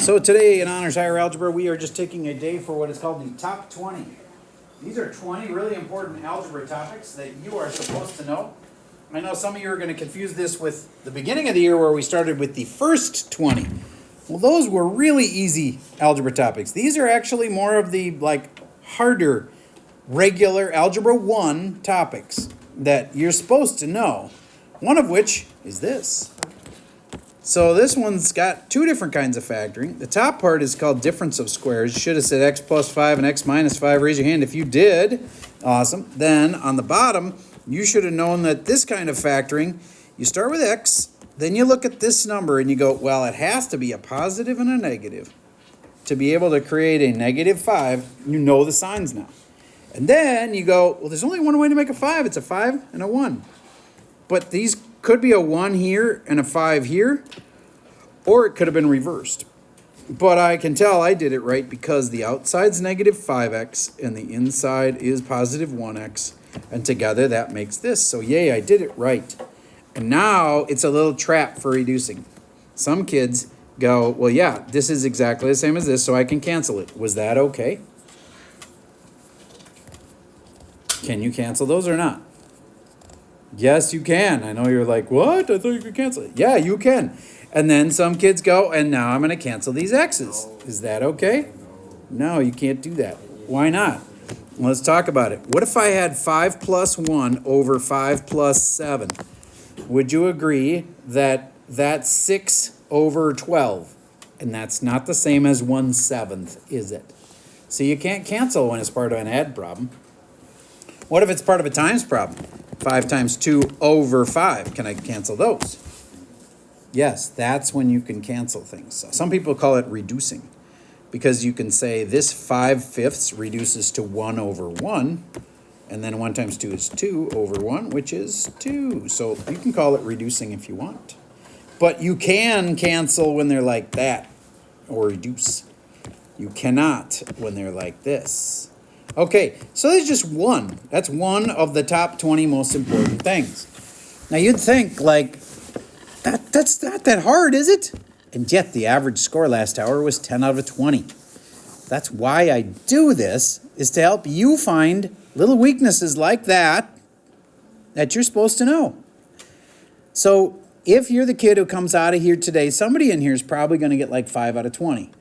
So today in Honors Higher Algebra, we are just taking a day for what is called the top 20. These are 20 really important algebra topics that you are supposed to know. I know some of you are going to confuse this with the beginning of the year where we started with the first 20. Well, those were really easy algebra topics. These are actually more of the harder regular Algebra 1 topics that you're supposed to know. One of which is this. So this one's got two different kinds of factoring. The top part is called difference of squares. You should have said x plus 5 and x minus 5. Raise your hand if you did. Awesome. Then on the bottom, you should have known that this kind of factoring, you start with x, then you look at this number and you go, well, it has to be a positive and a negative. To be able to create a negative 5, you know the signs now. And then you go, well, there's only one way to make a 5. It's a 5 and a 1. But these could be a 1 here and a 5 here, or it could have been reversed. But I can tell I did it right because the outside's negative 5x and the inside is positive 1x. And together that makes this. So yay, I did it right. And now it's a little trap for reducing. Some kids go, well, yeah, this is exactly the same as this, so I can cancel it. Was that okay? Can you cancel those or not? Yes, you can. I know you're like, what? I thought you could cancel it. Yeah, you can. And then some kids go, and now I'm going to cancel these x's. Is that okay? No, you can't do that. Why not? Let's talk about it. What if I had 5 plus 1 over 5 plus 7? Would you agree that that's 6 over 12? And that's not the same as 1/7, is it? So you can't cancel when it's part of an add problem. What if it's part of a times problem? 5 times 2 over 5. Can I cancel those? Yes, that's when you can cancel things. So some people call it reducing because you can say this 5/5 reduces to 1 over 1, and then 1 times 2 is 2 over 1, which is 2. So you can call it reducing if you want. But you can cancel when they're like that, or reduce. You cannot when they're like this. Okay, so there's just one. That's one of the top 20 most important things. Now you'd think, that's not that hard, is it? And yet the average score last hour was 10 out of 20. That's why I do this, is to help you find little weaknesses like that you're supposed to know. So if you're the kid who comes out of here today, somebody in here is probably going to get 5 out of 20.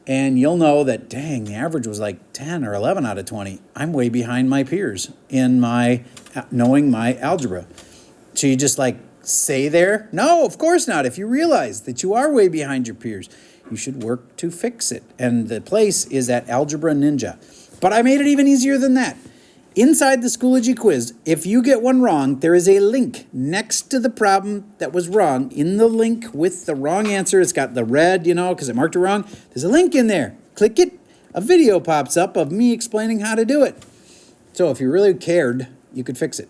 And you'll know that, dang, the average was 10 or 11 out of 20. I'm way behind my peers in knowing my algebra. So you just say there? No, of course not. If you realize that you are way behind your peers, you should work to fix it. And the place is at Algebra Ninja. But I made it even easier than that. Inside the Schoology quiz, if you get one wrong, there is a link next to the problem that was wrong. In the link with the wrong answer, it's got the red, because it marked it wrong. There's a link in there. Click it. A video pops up of me explaining how to do it. So if you really cared, you could fix it.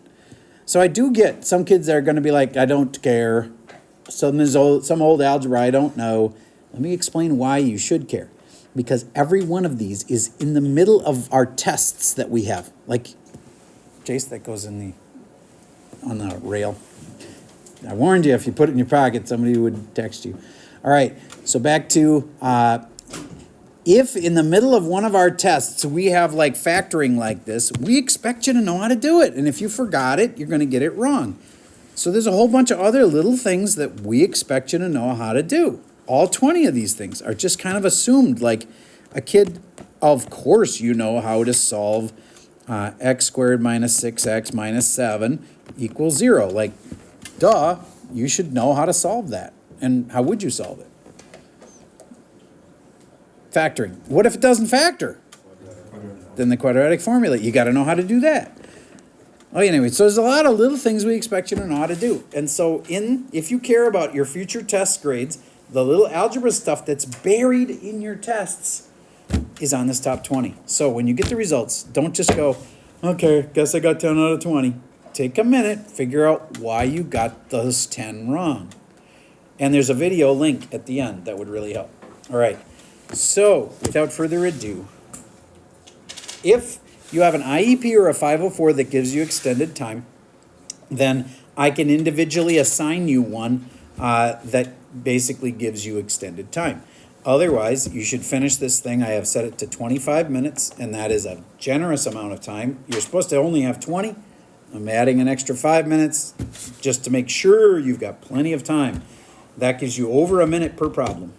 So I do get some kids that are going to be like, I don't care. Some old algebra I don't know. Let me explain why you should care. Because every one of these is in the middle of our tests that we have. Jace, that goes on the rail. I warned you, if you put it in your pocket, somebody would text you. All right, so back to, if in the middle of one of our tests we have factoring like this, we expect you to know how to do it. And if you forgot it, you're going to get it wrong. So there's a whole bunch of other little things that we expect you to know how to do. All 20 of these things are just kind of assumed. A kid, of course you know how to solve x squared minus 6x minus 7 equals 0. Duh, you should know how to solve that. And how would you solve it? Factoring. What if it doesn't factor? Then the quadratic formula. You got to know how to do that. Oh, anyway, so there's a lot of little things we expect you to know how to do. And so if you care about your future test grades, the little algebra stuff that's buried in your tests is on this top 20. So when you get the results, don't just go, okay, guess I got 10 out of 20. Take a minute, figure out why you got those 10 wrong. And there's a video link at the end that would really help. All right, so without further ado, if you have an IEP or a 504 that gives you extended time, then I can individually assign you one that basically gives you extended time. Otherwise, you should finish this thing. I have set it to 25 minutes, and that is a generous amount of time. You're supposed to only have 20. I'm adding an extra 5 minutes just to make sure you've got plenty of time. That gives you over a minute per problem.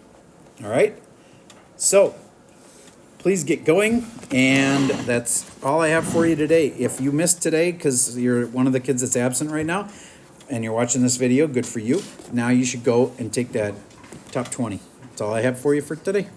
All right? So, please get going, and that's all I have for you today. If you missed today because you're one of the kids that's absent right now, and you're watching this video, good for you. Now you should go and take that top 20. That's all I have for you for today.